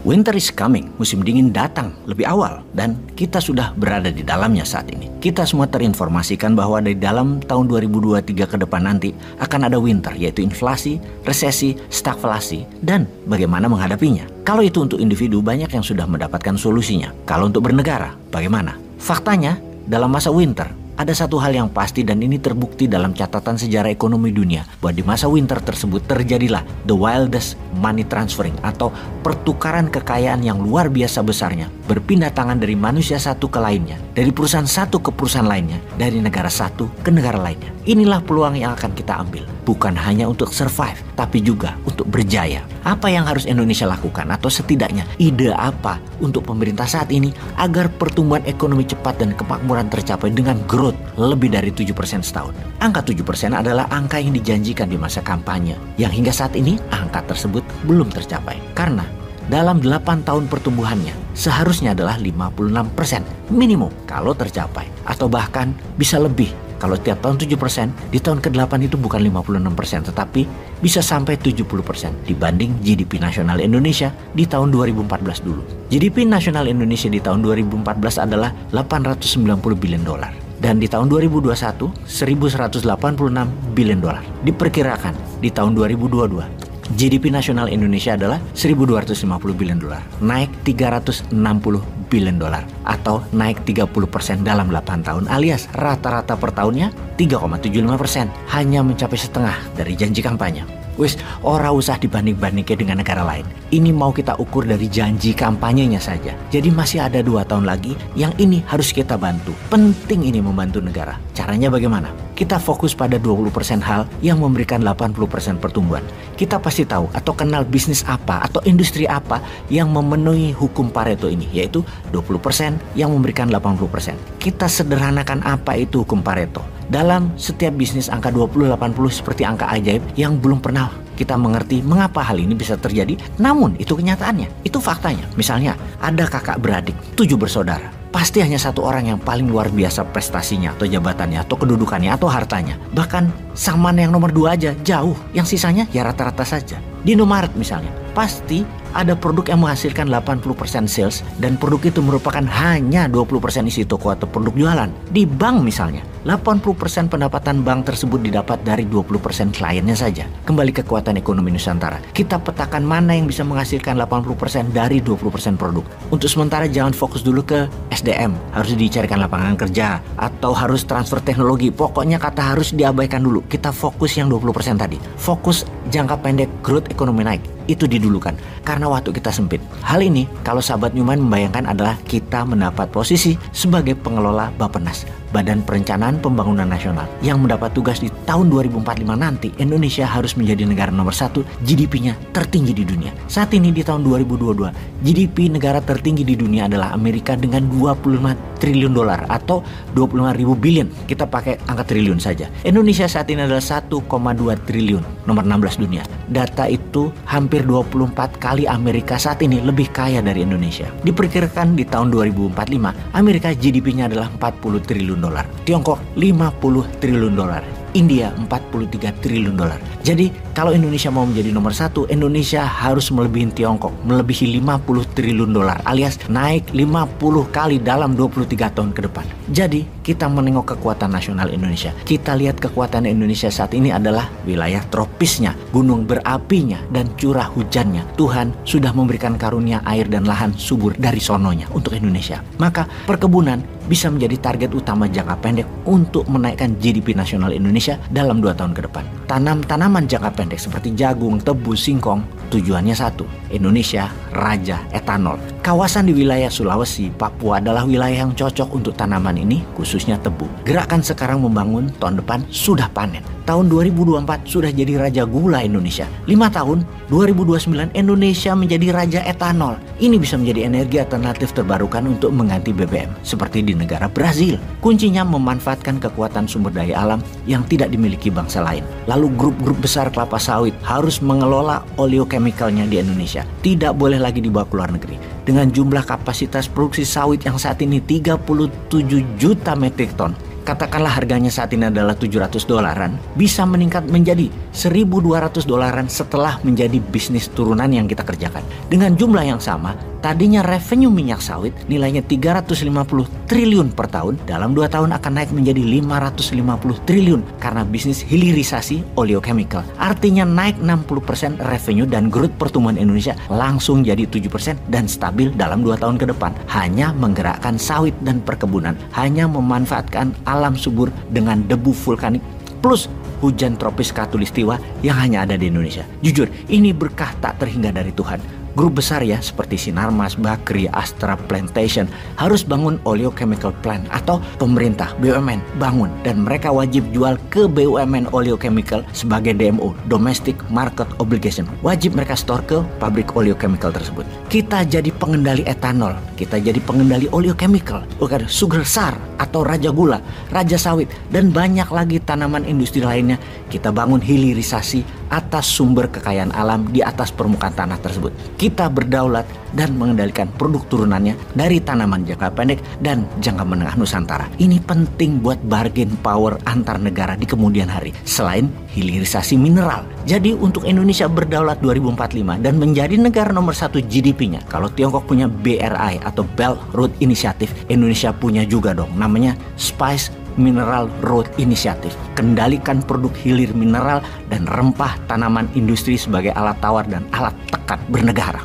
Winter is coming, musim dingin datang lebih awal dan kita sudah berada di dalamnya saat ini. Kita semua terinformasikan bahwa di dalam tahun 2023 ke depan nanti akan ada winter, yaitu inflasi, resesi, stagflasi, dan bagaimana menghadapinya. Kalau itu untuk individu, banyak yang sudah mendapatkan solusinya. Kalau untuk bernegara, bagaimana? Faktanya, dalam masa winter, ada satu hal yang pasti dan ini terbukti dalam catatan sejarah ekonomi dunia bahwa di masa winter tersebut terjadilah the wildest money transferring atau pertukaran kekayaan yang luar biasa besarnya berpindah tangan dari manusia satu ke lainnya, dari perusahaan satu ke perusahaan lainnya, dari negara satu ke negara lainnya. Inilah peluang yang akan kita ambil, bukan hanya untuk survive tapi juga untuk berjaya. Apa yang harus Indonesia lakukan atau setidaknya ide apa untuk pemerintah saat ini agar pertumbuhan ekonomi cepat dan kemakmuran tercapai dengan growth lebih dari 7% setahun. Angka 7% adalah angka yang dijanjikan di masa kampanye, yang hingga saat ini angka tersebut belum tercapai. Karena dalam 8 tahun pertumbuhannya seharusnya adalah 56% minimum kalau tercapai, atau bahkan bisa lebih. Kalau tiap tahun 7%, di tahun ke-8 itu bukan 56%, tetapi bisa sampai 70% dibanding GDP nasional Indonesia di tahun 2014 dulu. GDP nasional Indonesia di tahun 2014 adalah 890 billion dolar. Dan di tahun 2021, 1186 billion dolar. Diperkirakan di tahun 2022, GDP nasional Indonesia adalah 1.250 billion dolar, naik 360 billion dolar atau naik 30% dalam 8 tahun, alias rata-rata per tahunnya 3,75%, hanya mencapai setengah dari janji kampanye. Wis, ora usah dibanding-bandingkan dengan negara lain. Ini mau kita ukur dari janji kampanyenya saja. Jadi masih ada 2 tahun lagi yang ini harus kita bantu. Penting ini membantu negara. Caranya bagaimana? Kita fokus pada 20% hal yang memberikan 80% pertumbuhan. Kita pasti tahu atau kenal bisnis apa atau industri apa yang memenuhi hukum Pareto ini, yaitu 20% yang memberikan 80%. Kita sederhanakan apa itu hukum Pareto. Dalam setiap bisnis angka 20-80 seperti angka ajaib yang belum pernah kita mengerti mengapa hal ini bisa terjadi. Namun itu kenyataannya, itu faktanya. Misalnya ada kakak beradik, 7 bersaudara. Pasti hanya satu orang yang paling luar biasa prestasinya atau jabatannya atau kedudukannya atau hartanya. Bahkan sang mana yang nomor 2 aja jauh, yang sisanya ya rata-rata saja. Di Indomaret misalnya, pasti ada produk yang menghasilkan 80% sales dan produk itu merupakan hanya 20% isi toko atau produk jualan. Di bank misalnya, 80% pendapatan bank tersebut didapat dari 20% kliennya saja. Kembali ke kekuatan ekonomi Nusantara. Kita petakan mana yang bisa menghasilkan 80% dari 20% produk. Untuk sementara jangan fokus dulu ke SDM, harus dicarikan lapangan kerja atau harus transfer teknologi. Pokoknya kata harus diabaikan dulu. Kita fokus yang 20% tadi. Fokus jangka pendek growth ekonomi naik. Itu didulukan karena waktu kita sempit. Hal ini kalau sahabat Newman membayangkan adalah kita mendapat posisi sebagai pengelola Bappenas, Badan Perencanaan Pembangunan Nasional, yang mendapat tugas di tahun 2045 nanti Indonesia harus menjadi negara nomor 1 GDP-nya tertinggi di dunia. Saat ini di tahun 2022 GDP negara tertinggi di dunia adalah Amerika dengan 25 triliun dolar atau 25.000 billion. Kita pakai angka triliun saja. Indonesia saat ini adalah 1,2 triliun, nomor 16 dunia. Data itu hampir 24 kali Amerika saat ini lebih kaya dari Indonesia. Diperkirakan di tahun 2045 Amerika GDP-nya adalah 40 triliun dolar, Tiongkok 50 triliun dolar, India 43 triliun dolar. Jadi kalau Indonesia mau menjadi nomor 1, Indonesia harus melebihi Tiongkok, melebihi 50 triliun dolar, alias naik 50 kali dalam 23 tahun ke depan. Jadi kita menengok kekuatan nasional Indonesia. Kita lihat kekuatan Indonesia saat ini adalah wilayah tropisnya, gunung berapinya, dan curah hujannya. Tuhan sudah memberikan karunia air dan lahan subur dari sononya untuk Indonesia. Maka perkebunan bisa menjadi target utama jangka pendek untuk menaikkan GDP nasional Indonesia dalam 2 tahun ke depan. Tanam tanaman jangka pendek seperti jagung, tebu, singkong, tujuannya satu, Indonesia raja etanol. Kawasan di wilayah Sulawesi, Papua adalah wilayah yang cocok untuk tanaman ini, khususnya tebu. Gerakan sekarang membangun, tahun depan sudah panen. Tahun 2024 sudah jadi raja gula Indonesia. 5 tahun, 2029 Indonesia menjadi raja etanol. Ini bisa menjadi energi alternatif terbarukan untuk mengganti BBM, seperti di negara Brazil. Kuncinya memanfaatkan kekuatan sumber daya alam yang tidak dimiliki bangsa lain. Lalu grup-grup besar kelapa sawit harus mengelola oleochemicalnya di Indonesia. Tidak boleh lagi dibawa ke luar negeri. Dengan jumlah kapasitas produksi sawit yang saat ini 37 juta metrik ton, katakanlah harganya saat ini adalah $700, bisa meningkat menjadi $1.200 setelah menjadi bisnis turunan yang kita kerjakan. Dengan jumlah yang sama, tadinya revenue minyak sawit nilainya 350 triliun per tahun, dalam 2 tahun akan naik menjadi 550 triliun karena bisnis hilirisasi oleochemical. Artinya naik 60% revenue dan growth pertumbuhan Indonesia langsung jadi 7% dan stabil dalam 2 tahun ke depan. Hanya menggerakkan sawit dan perkebunan, hanya memanfaatkan alam subur dengan debu vulkanik plus hujan tropis khatulistiwa yang hanya ada di Indonesia. Jujur, ini berkah tak terhingga dari Tuhan. Grup besar ya seperti Sinarmas, Bakri, Astra, Plantation harus bangun oleochemical plant atau pemerintah BUMN bangun dan mereka wajib jual ke BUMN oleochemical sebagai DMO, Domestic Market Obligation. Wajib mereka store ke pabrik oleochemical tersebut. Kita jadi pengendali etanol, kita jadi pengendali oleochemical, bukan sugar sar atau raja gula, raja sawit dan banyak lagi tanaman industri lainnya. Kita bangun hilirisasi atas sumber kekayaan alam di atas permukaan tanah tersebut. Kita berdaulat dan mengendalikan produk turunannya dari tanaman jangka pendek dan jangka menengah Nusantara. Ini penting buat bargain power antar negara di kemudian hari. Selain hilirisasi mineral. Jadi untuk Indonesia berdaulat 2045 dan menjadi negara nomor 1 GDP-nya. Kalau Tiongkok punya BRI atau Belt Road Initiative, Indonesia punya juga dong. Namanya Spice Mineral Road Initiative. Kendalikan produk hilir mineral dan rempah tanaman industri sebagai alat tawar dan alat tekan bernegara.